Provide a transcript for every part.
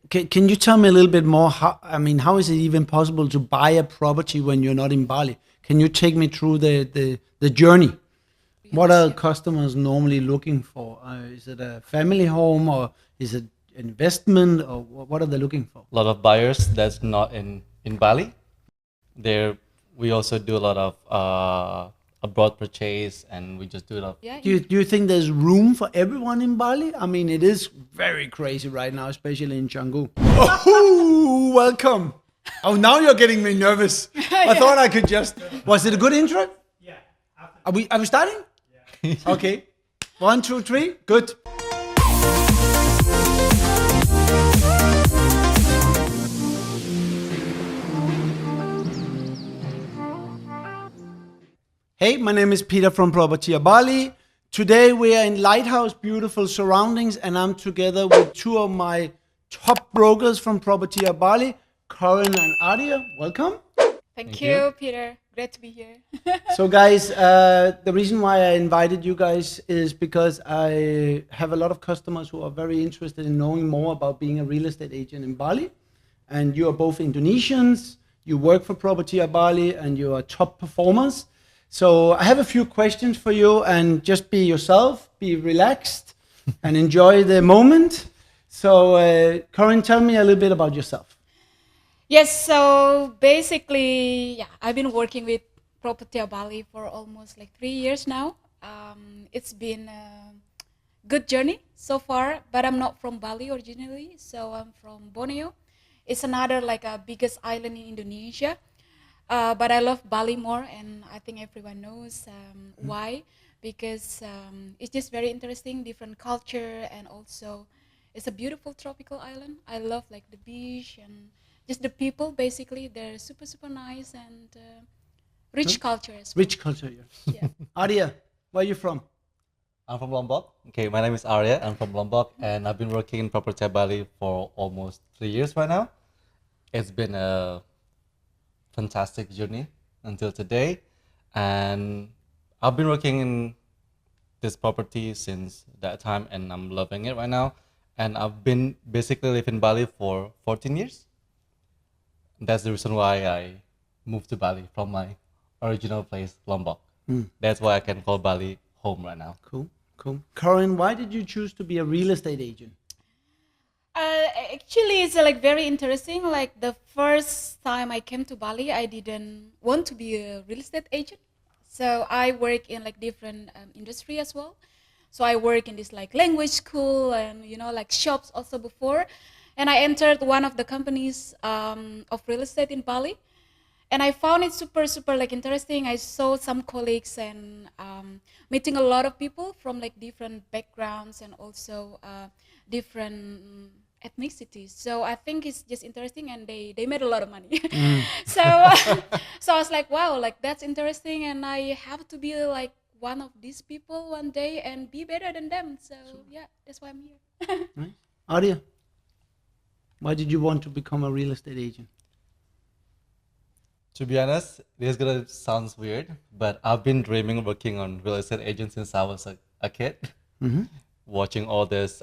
Can you tell me a little bit more? How is it even possible to buy a property when you're not in Bali? Can you take me through the journey? What are customers normally looking for? Is it a family home or is it investment or what are they looking for? A lot of buyers that's not in Bali. There, we also do a lot of abroad purchase, and we just do a lot. Yeah. Do you think there's room for everyone in Bali? I mean, it is very crazy right now, especially in Canggu. Oh, welcome. Oh, now you're getting me nervous. I thought I could just. Was it a good intro? Yeah. Are we starting? Yeah. Okay. 1, 2, 3. Good. Hey, my name is Peter from Propertia Bali. Today we are in Lighthouse, beautiful surroundings, and I'm together with two of my top brokers from Propertia Bali, Karan and Adia. Welcome. Thank you, Peter. Great to be here. So guys, the reason why I invited you guys is because I have a lot of customers who are very interested in knowing more about being a real estate agent in Bali. And you are both Indonesians, you work for Propertia Bali, and you are top performers. So I have a few questions for you, and just be yourself, be relaxed, and enjoy the moment. So, Corinne, tell me a little bit about yourself. Yes, so basically, I've been working with Propertia Bali for almost like 3 years now. It's been a good journey so far, but I'm not from Bali originally, so I'm from Borneo. It's another like a biggest island in Indonesia. But I love Bali more, and I think everyone knows why. Because it's just very interesting, different culture, and also it's a beautiful tropical island. I love like the beach and just the people. Basically, they're super super nice and rich culture as well. Rich culture, yes. Yeah. Adia, where are you from? I'm from Lombok. Okay, my name is Arya. I'm from Lombok, and I've been working in Propertia Bali for almost 3 years right now. It's been a fantastic journey until today, and I've been working in this property since that time, and I'm loving it right now. And I've been basically living in Bali for 14 years. That's the reason why I moved to Bali from my original place, Lombok. That's why I can call Bali home right now. Cool. Corinne, why did you choose to be a real estate agent? Actually, it's like very interesting. Like the first time I came to Bali, I didn't want to be a real estate agent. So I work in like different industry as well. So I work in this like language school and like shops also before. And I entered one of the companies of real estate in Bali. And I found it super, super like interesting. I saw some colleagues and meeting a lot of people from like different backgrounds and also different ethnicities. So I think it's just interesting, and they made a lot of money. So so I was like, wow, like that's interesting, and I have to be like one of these people one day and be better than them. So yeah, that's why I'm here. Nice. Adia, why did you want to become a real estate agent? To be honest, this is gonna sound weird, but I've been dreaming of working on real estate agents since I was a kid. Watching all this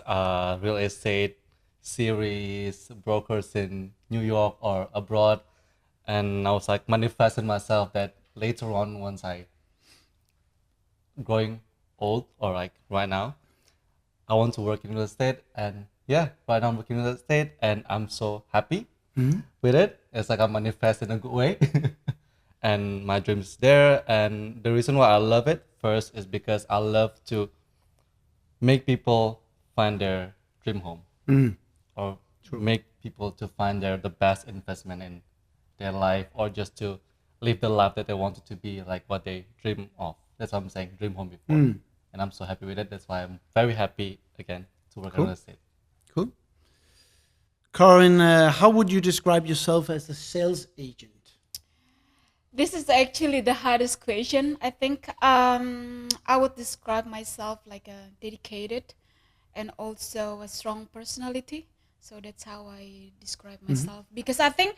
real estate series, brokers in New York or abroad, and I was like manifesting myself that later on, once I growing old or like right now, I want to work in real estate. And yeah, right now I'm working in real estate, and I'm so happy with it. It's like I manifest in a good way. And my dream is there, and the reason why I love it first is because I love to make people find their dream home, or make people to find the best investment in their life, or just to live the life that they wanted to be, like what they dream of. That's what I'm saying, dream home before. And I'm so happy with it. That's why I'm very happy again to work in real estate. Cool. Corinne, how would you describe yourself as a sales agent? This is actually the hardest question. I think I would describe myself like a dedicated and also a strong personality. So that's how I describe myself. Because I think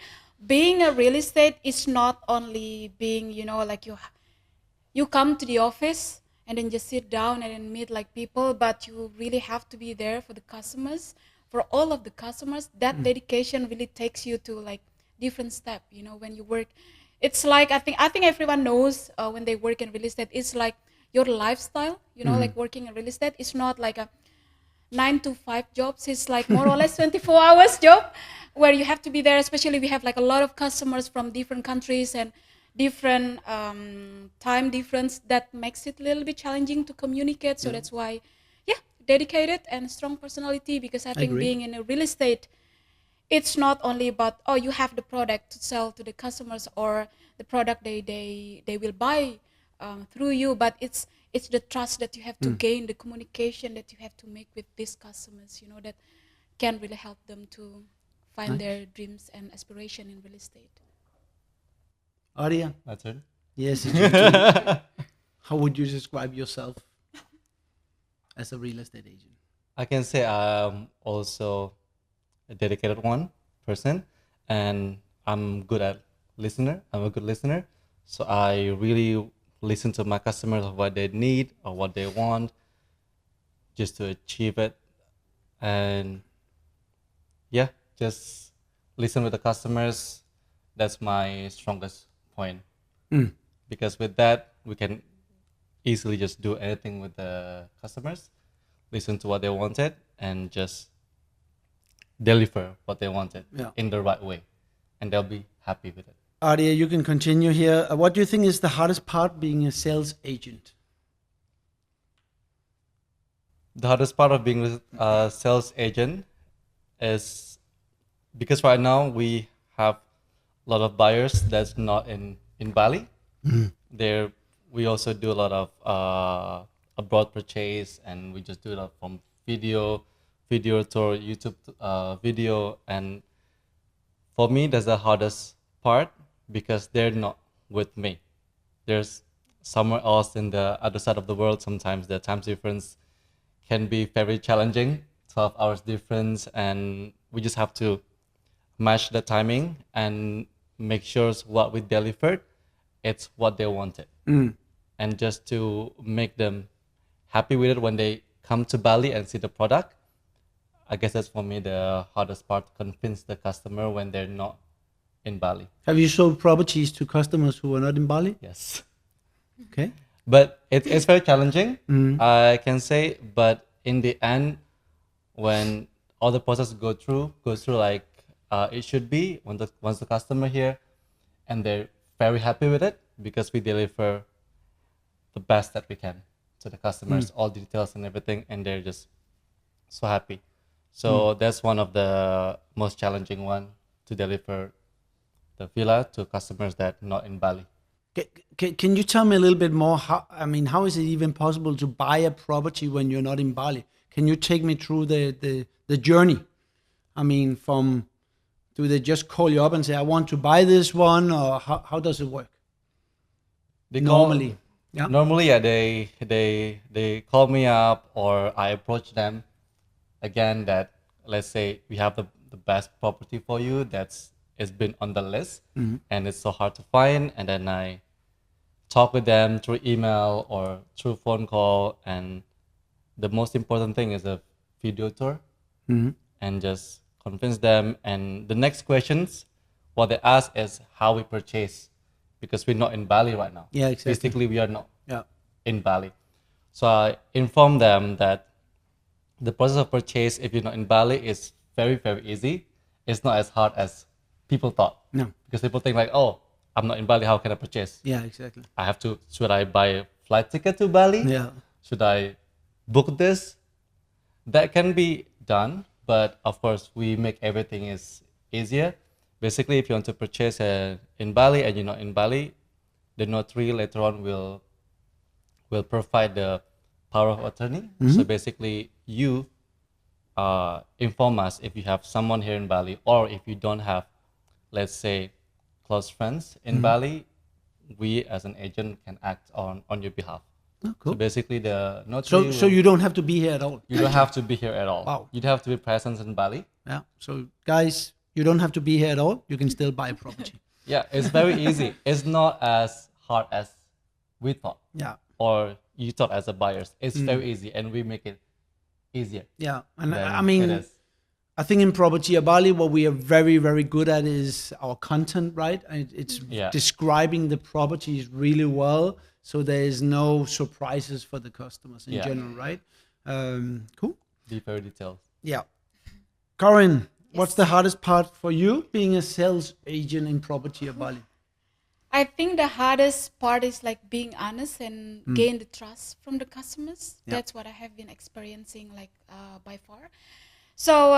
being a real estate is not only being, like you come to the office and then just sit down and then meet like people, but you really have to be there for the customers, for all of the customers, that dedication really takes you to like different step. You know, when you work, it's like I think everyone knows when they work in real estate, it's like your lifestyle. You know, like working in real estate, it's not like a 9 to 5 jobs. It's like more or less 24 hours job where you have to be there. Especially we have like a lot of customers from different countries and different time difference, that makes it a little bit challenging to communicate. So that's why, yeah, dedicated and strong personality, because I think agree. being in a real estate, it's not only about, oh, you have the product to sell to the customers, or the product they will buy through you, but it's the trust that you have to gain, the communication that you have to make with these customers, you know, that can really help them to find their dreams and aspiration in real estate. Arya? That's it. Yes, it's your turn. How would you describe yourself as a real estate agent? I can say I'm also a dedicated one person, and I'm good at listener. I'm a good listener, so I really listen to my customers of what they need or what they want, just to achieve it. And yeah, just listen with the customers. That's my strongest point, because with that we can easily just do anything with the customers, listen to what they wanted, and just deliver what they wanted in the right way, and they'll be happy with it. Arya, you can continue here. What do you think is the hardest part being a sales agent? The hardest part of being a sales agent is because right now we have a lot of buyers that's not in Bali. There we also do a lot of abroad purchase, and we just do that from video to YouTube video. And for me, that's the hardest part, because they're not with me. There's somewhere else in the other side of the world. Sometimes the time difference can be very challenging, 12 hours difference, and we just have to match the timing and make sure what we delivered, it's what they wanted. And just to make them happy with it when they come to Bali and see the product. I guess that's for me the hardest part, to convince the customer when they're not in Bali. Have you sold properties to customers who are not in Bali? Yes. Okay. But it's very challenging, I can say. But in the end, when all the process goes through like it should be, once the customer here, and they're very happy with it, because we deliver the best that we can to the customers, all details and everything, and they're just so happy. So that's one of the most challenging one, to deliver the villa to customers that not in Bali. Can you tell me a little bit more? How is it even possible to buy a property when you're not in Bali? Can you take me through the journey? I mean, do they just call you up and say, I want to buy this one, or how does it work? Normally, yeah, they call me up, or I approach them again, that let's say we have the best property for you it's been on the list, and it's so hard to find, and then I talk with them through email or through phone call, and the most important thing is a video tour, and just convince them. And the next questions what they ask is how we purchase, because we're not in Bali right now. Yeah, exactly. Basically, we are not in Bali. So I inform them that the process of purchase, if you're not in Bali, is very, very easy. It's not as hard as people thought. No. Because people think like, oh, I'm not in Bali, how can I purchase? Yeah, exactly. Should I buy a flight ticket to Bali? Yeah. Should I book this? That can be done, but of course we make everything is easier. Basically, if you want to purchase in Bali and you're not in Bali, the notary later on will provide the power of attorney. So basically, you inform us if you have someone here in Bali, or if you don't have, let's say, close friends in Bali, we as an agent can act on your behalf. Oh, cool. So basically, the notary. So you don't have to be here at all. You don't have to be here at all. Wow. You don't have to be present in Bali. Yeah. So guys, you don't have to be here at all. You can still buy a property. Yeah, it's very easy. It's not as hard as we thought. Yeah. Or you thought as a buyers. It's very easy, and we make it easier. Yeah. And than I it mean, is. I think in Propertia Bali, what we are very, very good at is our content, right? And it's describing the properties really well, so there is no surprises for the customers in general, right? Cool. Be very detailed. Yeah. Corinne, what's the hardest part for you being a sales agent in Propertia Bali? I think the hardest part is like being honest and gain the trust from the customers. That's what I have been experiencing like by far. So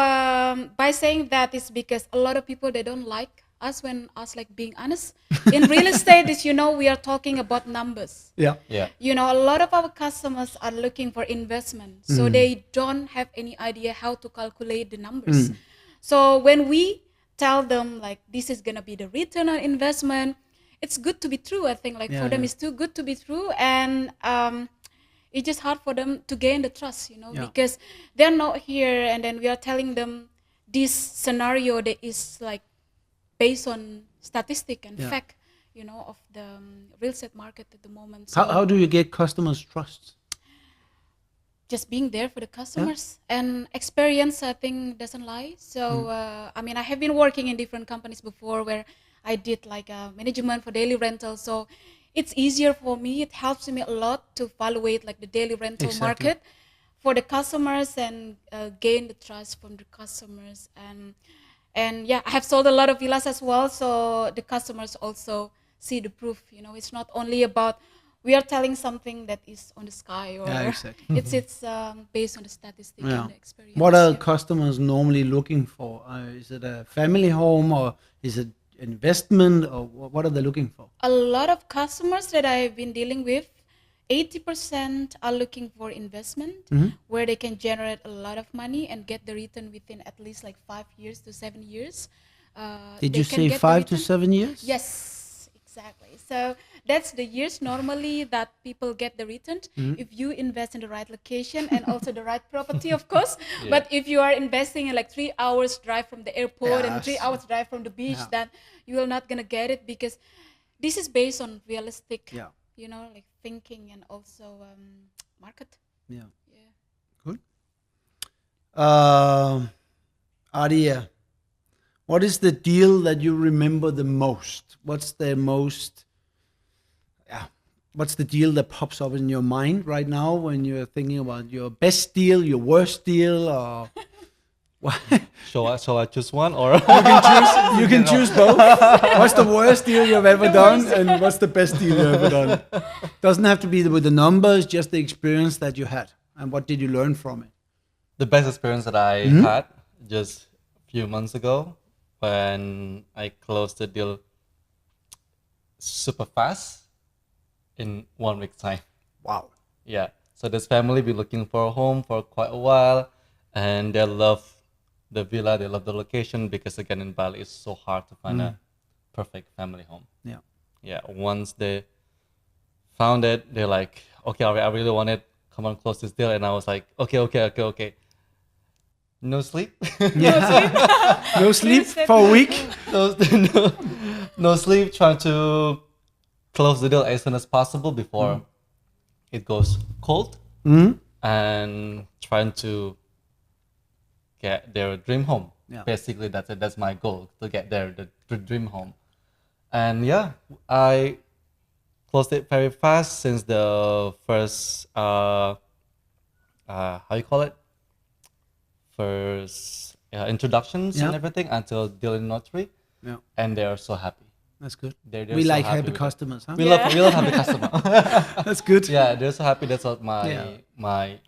by saying that is because a lot of people, they don't like us when us like being honest. In real estate, is we are talking about numbers. Yeah. A lot of our customers are looking for investment, so they don't have any idea how to calculate the numbers. So when we tell them like this is gonna be the return on investment, it's good to be true. I think like for them it's too good to be true, and it's just hard for them to gain the trust, because they're not here, and then we are telling them this scenario that is like based on statistic and fact, of the real estate market at the moment. So How do you get customers' trust? just being there for the customers and experience, I think, doesn't lie. So I have been working in different companies before where I did like management for daily rental. So it's easier for me. It helps me a lot to evaluate like the daily rental market for the customers and gain the trust from the customers. And I have sold a lot of villas as well. So the customers also see the proof. It's not only about we are telling something that is on the sky, or it's based on the statistic and the experience. What are customers normally looking for? Is it a family home, or is it investment, or what are they looking for? A lot of customers that I've been dealing with, 80% are looking for investment where they can generate a lot of money and get the return within at least like 5 years to 7 years. Did you say 5 to 7 years? Yes, exactly. So that's the years normally that people get the return if you invest in the right location and also the right property, of course. But if you are investing in like 3 hours drive from the airport and 3 hours drive from the beach, then you are not gonna get it, because this is based on realistic, like thinking and also market. Good. Adia, what is the deal that you remember the most? What's the deal that pops up in your mind right now when you're thinking about your best deal, your worst deal, or what? Shall I choose one, or You can choose both. What's the worst deal you've ever done, and what's the best deal you've ever done? Doesn't have to be with the numbers, just the experience that you had, and what did you learn from it? The best experience that I had just a few months ago when I closed the deal super fast in 1 week's time. Wow. Yeah. So this family been looking for a home for quite a while, and they love the villa, they love the location, because again in Bali it's so hard to find a perfect family home. Yeah. Once they found it, they're like, okay, I really want it. Come on, close this deal. And I was like, okay. No sleep. No sleep for a week. No sleep. Trying to close the deal as soon as possible before it goes cold, and trying to get their dream home. Basically, that's it. That's my goal, to get the dream home. And I closed it very fast since the first how you call it, first introductions and everything, until deal in notary. And they are so happy. That's good. They're We so like happy happy with it. customers, huh? We love happy customer. That's good. Yeah, they're so happy. That's what my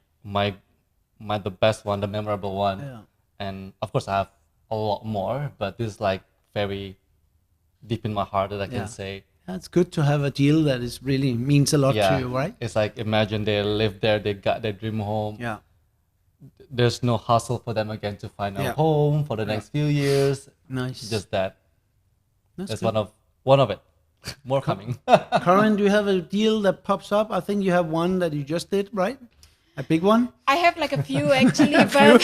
the best one, the memorable one. And of course I have a lot more, but this is like very deep in my heart that I can say. It's good to have a deal that is really means a lot to you, right? It's like, imagine they live there, they got their dream home. There's no hustle for them again to find a home for the next few years. Nice. Just that. That's good. one of it. More coming. Karen, do you have a deal that pops up? I think you have one that you just did, right? A big one? I have like a few actually, but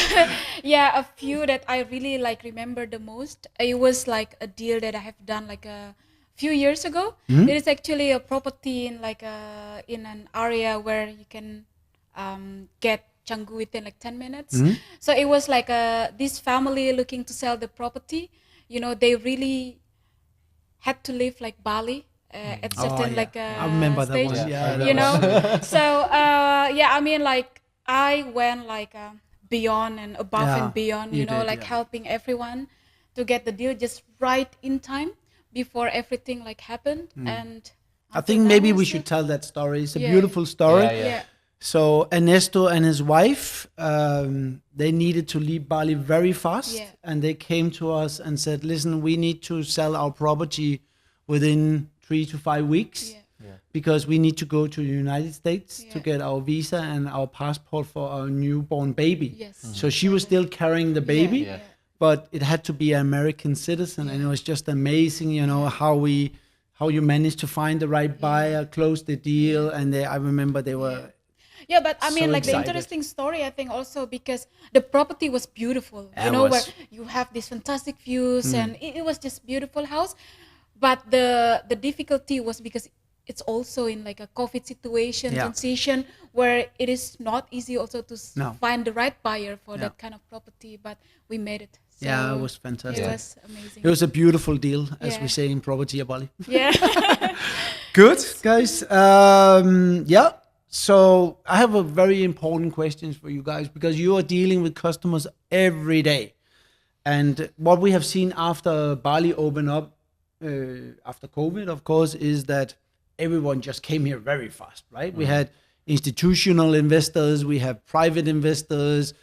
a few that I really like remember the most. It was like a deal that I have done like a few years ago. It is actually a property in like in an area where you can get Canggu within like 10 minutes. So it was like this family looking to sell the property. You know, they really had to leave like Bali at certain like I remember that stage. one. Yeah, You know, so yeah, I mean, like I went like beyond and above Yeah, and beyond. You you know, did, like yeah. helping everyone to get the deal just right in time before everything like happened. And I until think now maybe we're we still- should tell that story. It's a Yeah. beautiful story. Yeah, Yeah. So Ernesto and his wife, they needed to leave Bali very fast, Yeah. and they came to us and said, "Listen, we need to sell our property within 3 to 5 weeks Yeah. because we need to go to the United States to Yeah. get our visa and our passport for our newborn baby." Yes. So she was still carrying the baby, Yeah. but it had to be an American citizen, and it was just amazing, you know, how you managed to find the right buyer, close the deal, and I remember they were. Yeah, but I mean, So like the excited. interesting story, I think also because the property was beautiful. Yeah, You it know, was. where you have these fantastic views, and it was just beautiful house. But the difficulty was because it's also in like a COVID situation, Yeah. transition, where it is not easy also to No. find the right buyer for Yeah. that kind of property. But we made it. So Yeah, it was fantastic. It was amazing. It was a beautiful deal, as Yeah. we say in Propertia Bali. Yeah. Good, guys. Yeah. So I have a very important question for you guys because you are dealing with customers every day, and what we have seen after Bali opened up, after COVID, of course, is that everyone just came here very fast, right? We had institutional investors, we have private investors.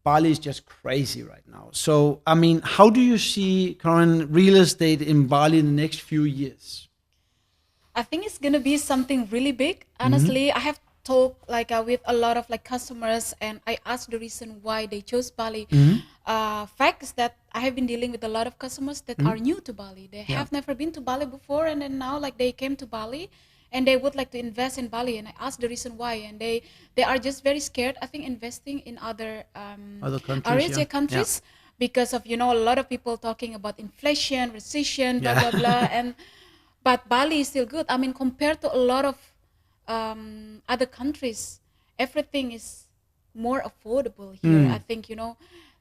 Bali is just crazy right now. So, I mean, how do you see current real estate in Bali in the next few years? I think it's gonna be something really big. Honestly, I have talked like with a lot of like customers, and I asked the reason why they chose Bali. Facts that I have been dealing with a lot of customers that are new to Bali. They have never been to Bali before, and then now like they came to Bali, and they would like to invest in Bali. And I asked the reason why, and they are just very scared. I think investing in other countries, areas, yeah. countries, because of a lot of people talking about inflation, recession, blah blah blah, and. But Bali is still good. I mean, compared to a lot of other countries, everything is more affordable here. I think,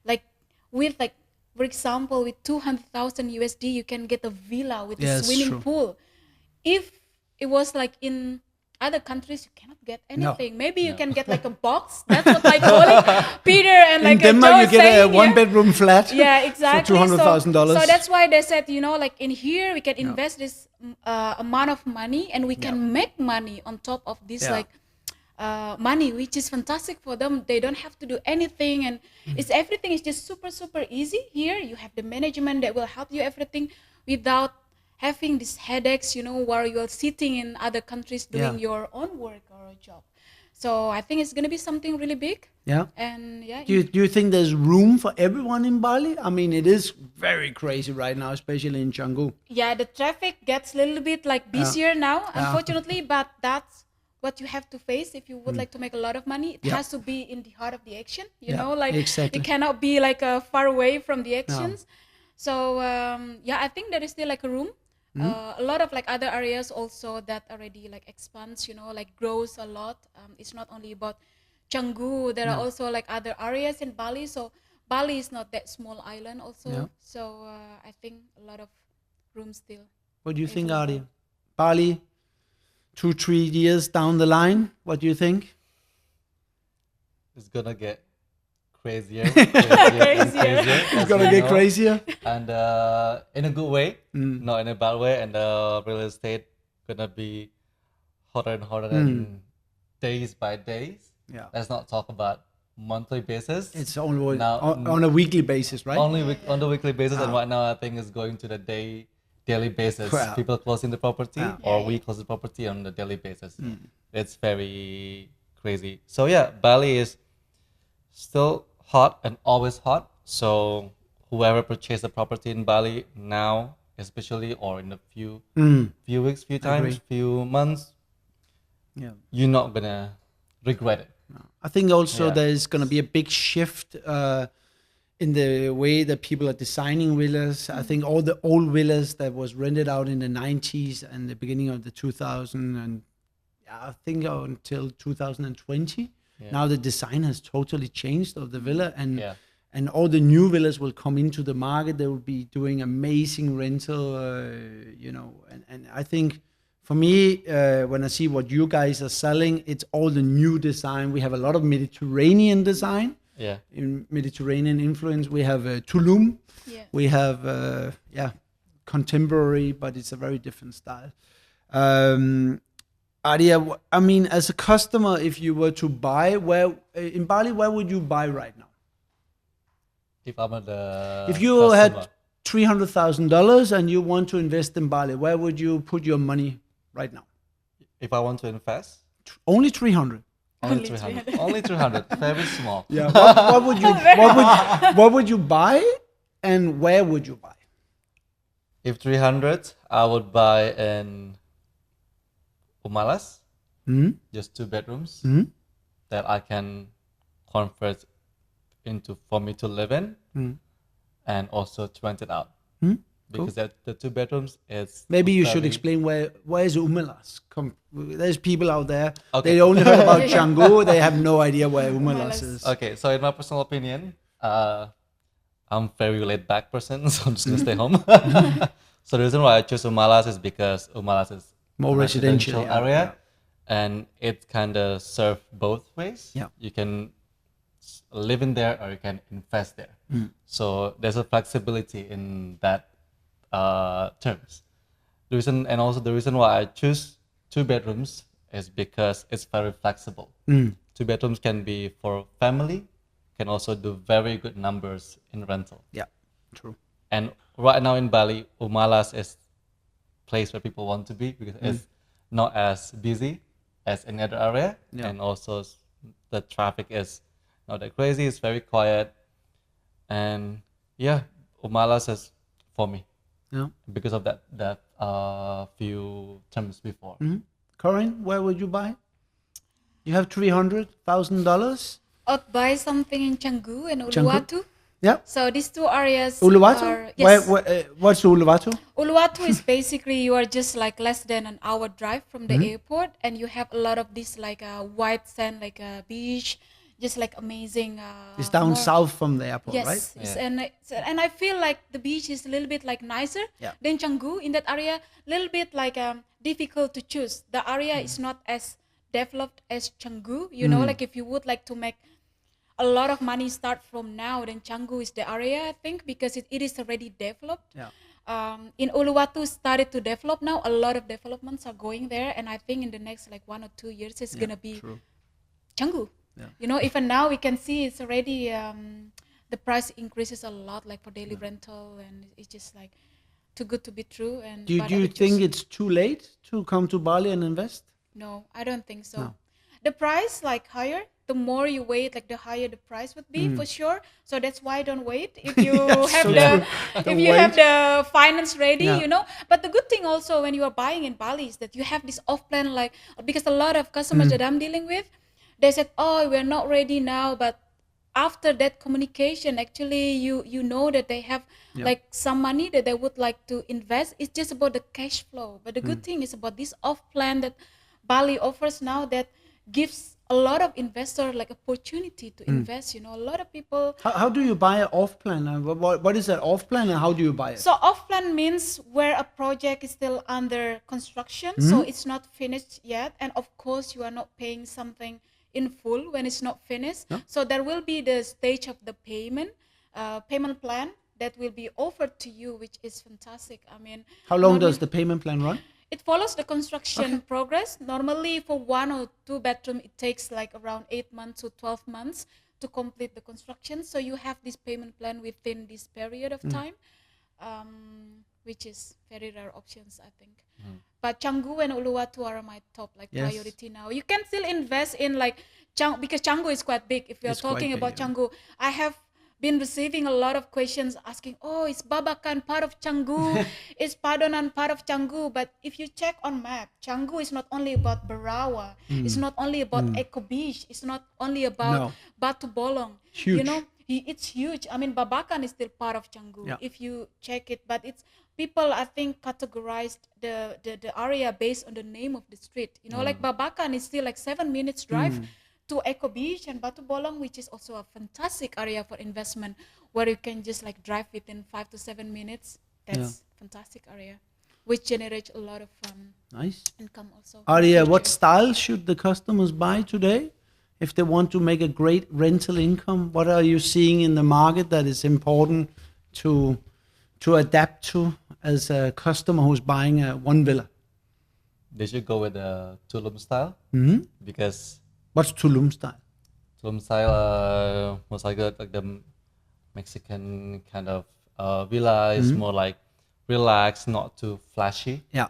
like with like, for example, with 200,000 USD, you can get a villa with a Yes, swimming true. pool. If it was like in other countries, you cannot get anything. Maybe you can get like a box. That's what my colleague Peter and like in Denmark, Joe you is get a saying, yeah. one-bedroom flat Yeah, exactly. for $200,000. So that's why they said, like in here we can invest this amount of money, and we can make money on top of this like money, which is fantastic for them. They don't have to do anything, and it's everything is just super super easy here. You have the management that will help you everything without having these headaches, while you're sitting in other countries doing your own work or a job. So I think it's going to be something really big. Yeah. And Do you think there's room for everyone in Bali? I mean, it is very crazy right now, especially in Canggu. yeah, the traffic gets a little bit like busier now, unfortunately, but that's what you have to face if you would like to make a lot of money. It has to be in the heart of the action, you know, like exactly. it cannot be like far away from the actions. So I think there is still like a room. A lot of like other areas also that already like expands, like grows a lot. It's not only about Canggu. There are also like other areas in Bali. So Bali is not that small island also. Yeah. So I think a lot of room still. What do you think, Available. Adi? Bali, 2-3 years down the line, what do you think? It's gonna get crazier, and crazier. It's gonna get crazier. And in a good way, not in a bad way. And real estate gonna be hotter and hotter than days by days. Yeah. Let's not talk about monthly basis. It's only Now- on a weekly basis, right? Only on the weekly basis, and right now I think it's going to the daily basis. Wow. People closing the property, Yeah. or we close the property on the daily basis. It's very crazy. So yeah, Bali is still hot and always hot. So whoever purchased a property in Bali now, especially, or in a few weeks, few times, agree. few months, Yeah. you're not gonna regret it. I think also Yeah. there's going to be a big shift in the way that people are designing villas. I think all the old villas that was rented out in the 90s and the beginning of the 2000s, and I think until 2020, Yeah. Now the design has totally changed of the villa, and Yeah. and all the new villas will come into the market. They will be doing amazing rental, and I think for me, when I see what you guys are selling, it's all the new design. We have a lot of Mediterranean design, Yeah. in Mediterranean influence. We have Tulum. Yeah. We have contemporary, but it's a very different style. Arya, I mean, as a customer, if you were to buy, where in Bali, where would you buy right now? If I'm the If you had $300,000 and you want to invest in Bali, where would you put your money right now? if I want to invest, Only 300. only Only 300. 300. Only 300. Very small. Yeah. What would you what would you buy, and where would you buy? If 300, I would buy in Umalas, just 2 bedrooms that I can convert into for me to live in, and also to rent it out. Because that the 2 bedrooms is Maybe you should very- explain where is Umalas? There's people out there. Okay. They only heard about Canggu. They have no idea where Umalas Umalas. is. Okay, so in my personal opinion, I'm very laid back person, so I'm just gonna stay home. So the reason why I chose Umalas is because Umalas is More a residential, yeah, area, yeah. and it kind of serve both ways. Yeah. You can live in there or you can invest there. So there's a flexibility in that terms. The reason why I choose 2 bedrooms is because it's very flexible. 2 bedrooms can be for family, can also do very good numbers in rental. Yeah, true. And right now in Bali, Umalas is place where people want to be because it's not as busy as any other area, Yeah. and also the traffic is not that crazy. It's very quiet, and yeah, Umalas is for me Yeah. because of that few terms before. Corinne, where would you buy? You have $300,000. I'd buy something in Canggu and Canggu? Uluwatu. Yeah. So these 2 areas Uluwatu? are... Yes. What's Uluwatu? Uluwatu is basically you are just like less than an hour drive from the airport, and you have a lot of this like white sand, like a beach, just like amazing. It's down more- south from the airport, Yes, right? yes, Yeah. and I feel like the beach is a little bit like nicer Yeah. than Canggu in that area. Little bit like difficult to choose. The area is not as developed as Canggu. You know, like if you would like to make a lot of money start from now, then Canggu is the area, I think, because it is already developed. Yeah. In Uluwatu started to develop now. A lot of developments are going there, and I think in the next like 1 or 2 years it's gonna be True. Canggu. Yeah. You know, even now we can see it's already the price increases a lot, like for daily rental, and it's just like too good to be true. And Do you but I would think choose- it's too late to come to Bali and invest? No, I don't think so. No. The price like higher, the more you wait, like the higher the price would be for sure. So that's why don't wait if you have so the true. if Don't you have wait. the finance ready, Yeah. you know. But the good thing also when you are buying in Bali is that you have this off plan, like because a lot of customers that I'm dealing with, they said, oh, we're not ready now, but after that communication, actually you know that they have like some money that they would like to invest. It's just about the cash flow. But the good thing is about this off plan that Bali offers now that gives a lot of investors like opportunity to invest. You know, a lot of people. How do you buy an off plan? What is that off plan, and how do you buy it? So off plan means where a project is still under construction, so it's not finished yet, and of course you are not paying something in full when it's not finished. So there will be the stage of the payment plan that will be offered to you, which is fantastic. I mean, How long normally- does the payment plan run? It follows the construction progress. Normally, for 1 or 2 bedroom, it takes like around 8 months to 12 months to complete the construction. So you have this payment plan within this period of time, which is very rare options, I think. But Canggu and Uluwatu are my top like Yes. priority now. You can still invest in like because Canggu is quite big. If we are It's quite talking big, about yeah. Canggu, I have been receiving a lot of questions asking, oh, is Babakan part of Canggu? Is Padonan part of Canggu? But if you check on map, Canggu is not only about Barawa. It's not only about Eco Beach. It's not only about No. Batu Bolong. Huge. You know, it's huge. I mean, Babakan is still part of Canggu Yeah. if you check it. But it's people, I think, categorized the area based on the name of the street. You know, like Babakan is still like 7 minutes drive to Eco Beach and Batu Bolong, which is also a fantastic area for investment, where you can just like drive within 5 to 7 minutes. That's fantastic area, which generates a lot of Nice. income also. Arya, what style should the customers buy today? If they want to make a great rental income, what are you seeing in the market that is important to adapt to as a customer who's buying one villa? They should go with the Tulum style because What's Tulum style? Tulum style most like the Mexican kind of villa is more like relaxed, not too flashy. Yeah.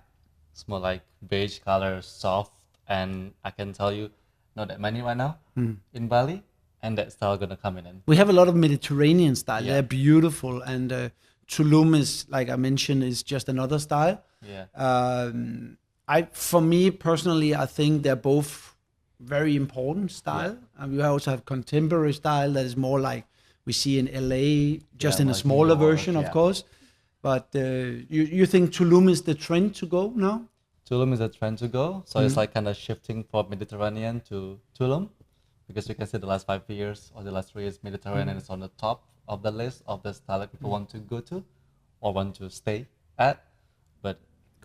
It's more like beige color, soft, and I can tell you, not that many right now in Bali, and that style gonna come in. We have a lot of Mediterranean style. Yeah. They're beautiful, and Tulum is, like I mentioned, is just another style. Yeah. For me personally, I think they're both very important style. We also have contemporary style that is more like we see in LA, just in a like smaller New York, version, of yeah. course. But you think Tulum is the trend to go now? Tulum is a trend to go, so it's like kind of shifting from Mediterranean to Tulum, because you can see the last 5 years or the last 3 years, Mediterranean is on the top of the list of the style that people want to go to or want to stay at. But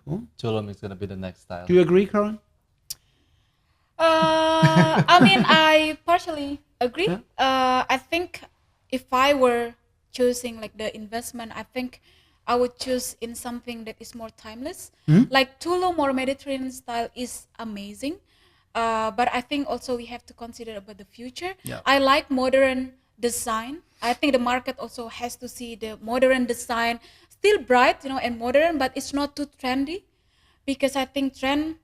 Cool. Tulum is gonna be the next style. Do you agree, Karen? I mean, I partially agree. Yeah. I think if I were choosing like the investment, I think I would choose in something that is more timeless. Like Tulum or Mediterranean style is amazing, but I think also we have to consider about the future. Yeah. I like modern design. I think the market also has to see the modern design, still bright, and modern, but it's not too trendy, because I think trend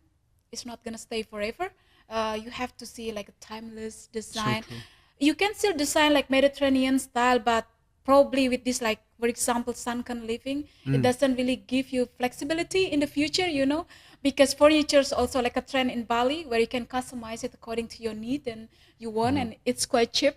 is not gonna stay forever. You have to see like a timeless design. true. You can still design like Mediterranean style, but probably with this, like for example, sunken living, it doesn't really give you flexibility in the future, because furniture is also like a trend in Bali, where you can customize it according to your need and you want, and it's quite cheap.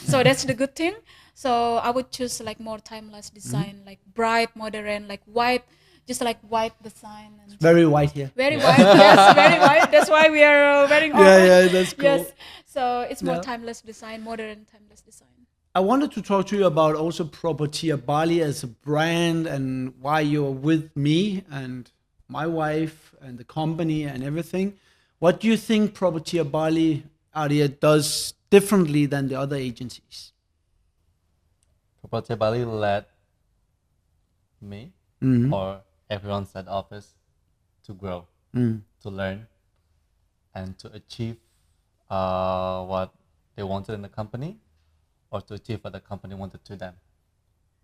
So that's the good thing. So I would choose like more timeless design, like bright, modern, like white, just like white design. And Very white here. very white, yes, very white. That's why we are wearing orange. Yeah, that's cool. Yes, so it's more Yeah. timeless design, modern timeless design. I wanted to talk to you about also Propertia Bali as a brand and why you're with me and my wife and the company and everything. What do you think Propertia Bali, Arya, does differently than the other agencies? Propertia Bali let me or everyone at office to grow, to learn, and to achieve what they wanted in the company, or to achieve what the company wanted to them.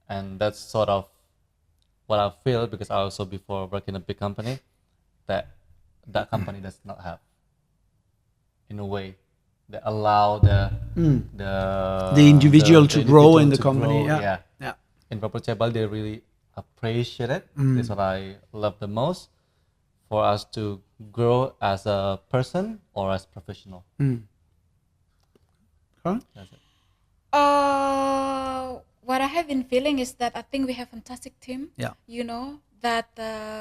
And that's sort of what I feel, because I also before work in a big company that company does not have, in a way, that allow the individual to grow in the to company. grow, Yeah. In Propertia Bali, they really appreciate it. That's what I love the most, for us to grow as a person or as professional. Karen? That's it. What I have been feeling is that I think we have fantastic team. Yeah. That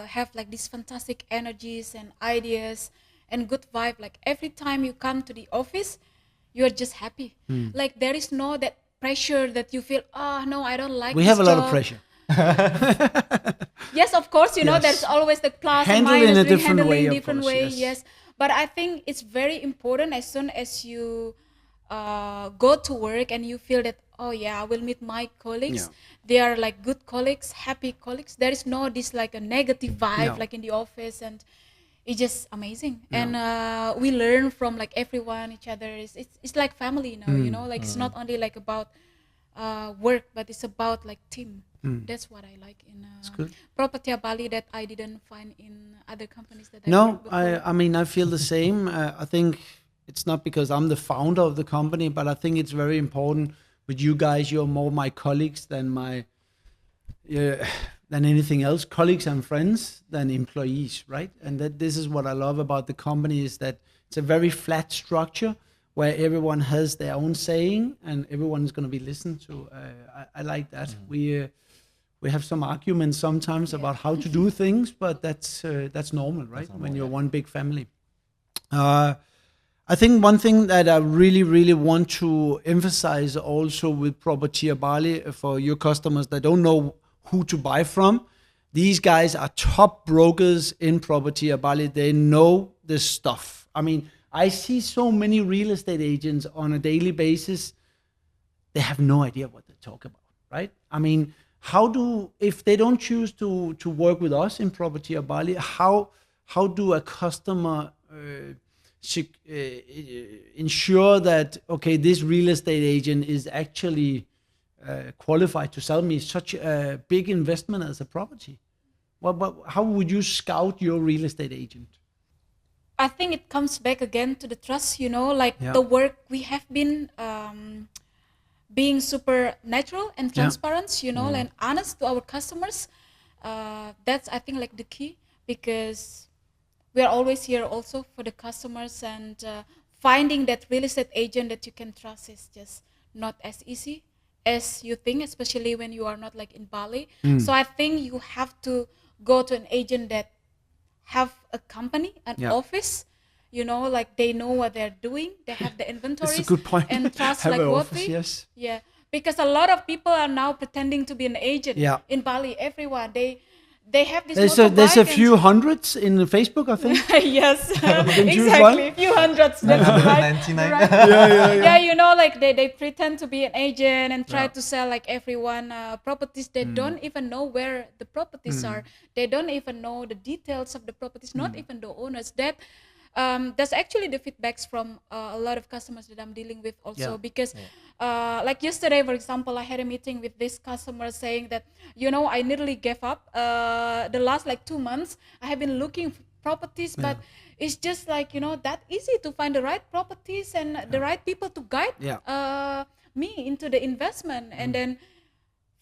have like these fantastic energies and ideas and good vibe. Like every time you come to the office, you are just happy. Like there is no that pressure that you feel. Oh no, I don't like. We this have a lot of job." pressure. Yes, of course, Yes. there's always the plus Handle and in minus, a different handling way, of different course, way, yes. yes. But I think it's very important as soon as you go to work and you feel that, oh yeah, I will meet my colleagues. Yeah. They are like good colleagues, happy colleagues. There is no this like a negative vibe No. like in the office, and it's just amazing. And we learn from like everyone, each other. It's like family now, like it's not only like about work, but it's about like team. That's what I like in good. Propertia Bali that I didn't find in other companies that I No, worked before. I mean, I feel the same. I think it's not because I'm the founder of the company, but I think it's very important with you guys. You're more my colleagues than than anything else. Colleagues and friends than employees, right? And this is what I love about the company, is that it's a very flat structure where everyone has their own saying and everyone is going to be listened to. I like that. We have some arguments sometimes about how to do things, but that's normal, right? normal, When you're yeah. one big family. I think one thing that I really, really want to emphasize also with Propertia Bali for your customers that don't know who to buy from, these guys are top brokers in Propertia Bali. They know this stuff. I mean, I see so many real estate agents on a daily basis. They have no idea what they talk about, right? I mean, if they don't choose to work with us in Propertia Bali, how do a customer ensure that, okay, this real estate agent is actually qualified to sell me such a big investment as a property? How would you scout your real estate agent? I think it comes back again to the trust, like Yeah. the work we have been being super natural and transparent, and honest to our customers. That's, I think, like the key, because we are always here also for the customers, and finding that real estate agent that you can trust is just not as easy as you think, especially when you are not like in Bali. So I think you have to go to an agent that have a company, an office, like they know what they're doing, they have the inventories. That's a good point. And trust Have like an what office, they, yes. yeah, because a lot of people are now pretending to be an agent in Bali. Everyone, they have this There's a motorbike few hundreds in Facebook, I think. yes, choose one. exactly, a few hundreds, that's right. 99. Right. Yeah. Like they pretend to be an agent and try to sell like everyone properties. They don't even know where the properties are. They don't even know the details of the properties, not even the owners. That's actually the feedbacks from a lot of customers that I'm dealing with also, because like yesterday, for example, I had a meeting with this customer saying that, I nearly gave up. The last like 2 months, I have been looking for properties, but it's just like, that easy to find the right properties and the right people to guide me into the investment. And then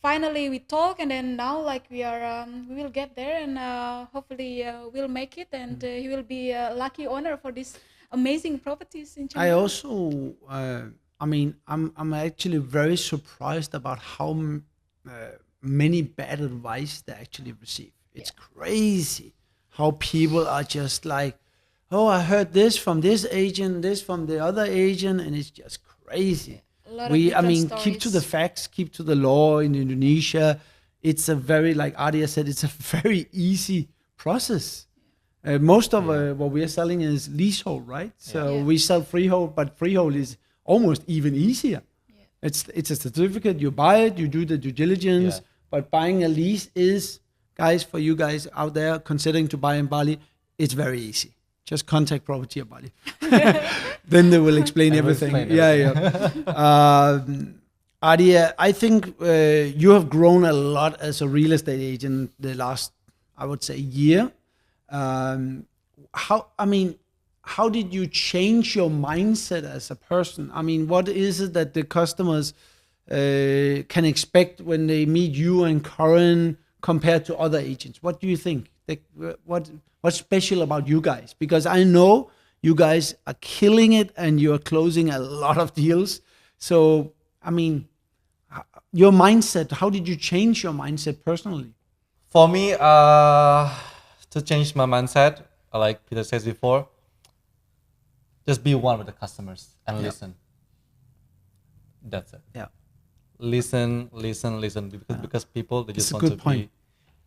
finally we talk, and then now like we will get there, and hopefully we'll make it, and he will be a lucky owner for these amazing properties in China. I also, I'm actually very surprised about how many bad advice they actually receive. It's crazy how people are just like, oh, I heard this from this agent, this from the other agent, and it's just crazy. Keep to the facts, keep to the law in Indonesia. It's a very, like Adia said, it's a very easy process. Most of what we are selling is leasehold, right? So we sell freehold, but freehold is almost even easier. It's a certificate, you buy it, you do the due diligence, but buying a lease is, guys, for you guys out there considering to buy in Bali, it's very easy. Just contact Propertia Bali. Then they will explain everything. Adia, I think you have grown a lot as a real estate agent the last, I would say, year. How did you change your mindset as a person? I mean, what is it that the customers can expect when they meet you and Karen compared to other agents? What do you think? What's special about you guys? Because I know you guys are killing it and you're closing a lot of deals. So, your mindset, how did you change your mindset personally? For me, to change my mindset, like Peter says before, just be one with the customers and listen. That's it. Yeah. Listen. Because people, they just want to be.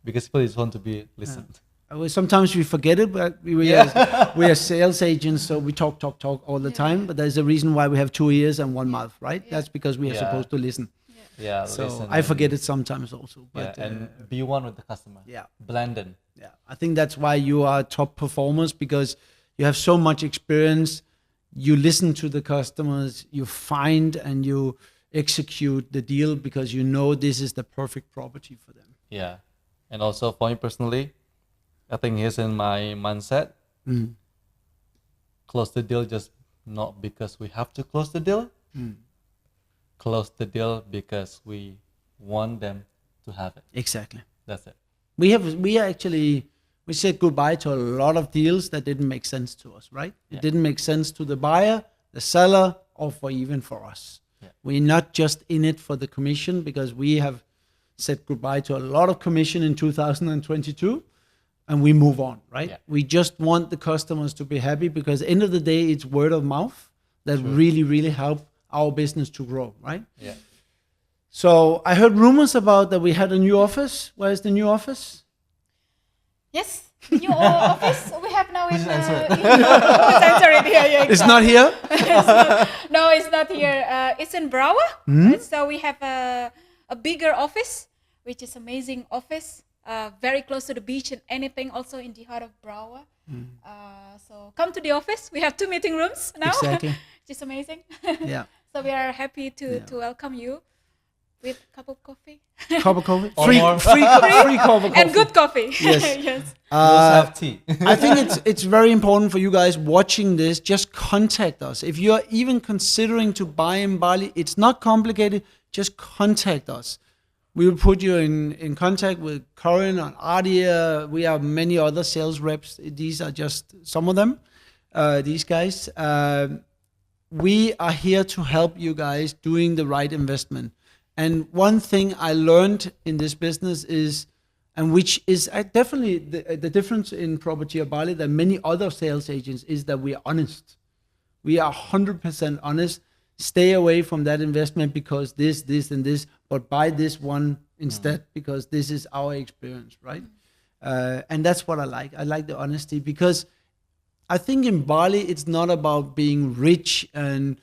Because people just want to be listened. Sometimes we forget it, but we are sales agents, so we talk all the time. But there's a reason why we have 2 ears and 1 mouth, right? That's because we are supposed to listen. So I forget it sometimes also. But and be one with the customer. Blend in. I think that's why you are top performers, because you have so much experience. You listen to the customers, you find and you execute the deal because you know this is the perfect property for them. Yeah. And also for me personally, I think here's in my mindset. Close the deal just not because we have to close the deal. Close the deal because we want them to have it. Exactly. That's it. We said goodbye to a lot of deals that didn't make sense to us, right? It didn't make sense to the buyer, the seller, or even for us. We're not just in it for the commission, because we have said goodbye to a lot of commission in 2022. and we move on, right? Yeah. We just want the customers to be happy because end of the day, it's word of mouth that really, really help our business to grow, right? Yeah. So I heard rumors about that we had a new office. Where is the new office? Yes, new office we have now in. Please answer it. Please answer it. Yeah, It's not here. No, it's not here. It's in Brawa. Right? So we have a bigger office, which is amazing office, very close to the beach and anything. Also in the heart of Brawa. So come to the office. We have 2 meeting rooms now. Exactly. Which is amazing. Yeah. So we are happy to welcome you with a cup of coffee. Cup of coffee. Or Free, more. free cup of coffee. And good coffee. Yes. Yes. We also have tea. I think it's very important for you guys watching this. Just contact us. If you're even considering to buy in Bali, it's not complicated. Just contact us. We will put you in contact with Corinne and Adia. We have many other sales reps. These are just some of them. These guys. We are here to help you guys doing the right investment. And one thing I learned in this business is, and which is definitely the difference in Propertia Bali than many other sales agents, is that we are honest. We are 100% honest. Stay away from that investment because this, and this, but buy this one instead because this is our experience, right? And that's what I like. I like the honesty because I think in Bali it's not about being rich and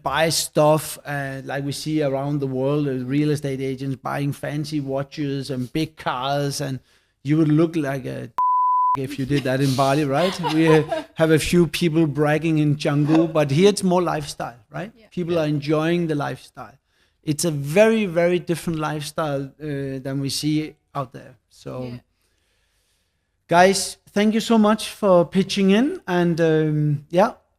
buy stuff like we see around the world, real estate agents buying fancy watches and big cars, and you would look like a if you did that in Bali, right? We have a few people bragging in Canggu, but here it's more lifestyle, right? Yeah. People are enjoying the lifestyle. It's a very, very different lifestyle than we see out there. So, guys, thank you so much for pitching in. And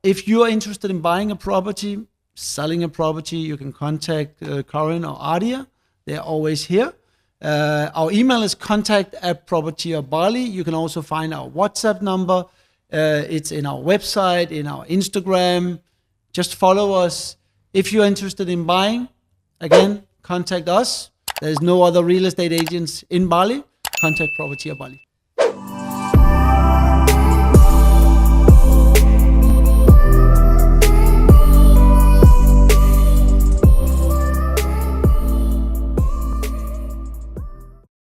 if you are interested in buying a property, selling a property, you can contact Corinne or Adia. They're always here. Our email is contact@Propertia Bali. You can also find our WhatsApp number. It's in our website, in our Instagram. Just follow us. If you're interested in buying, again, contact us. There's no other real estate agents in Bali. Contact Propertia Bali.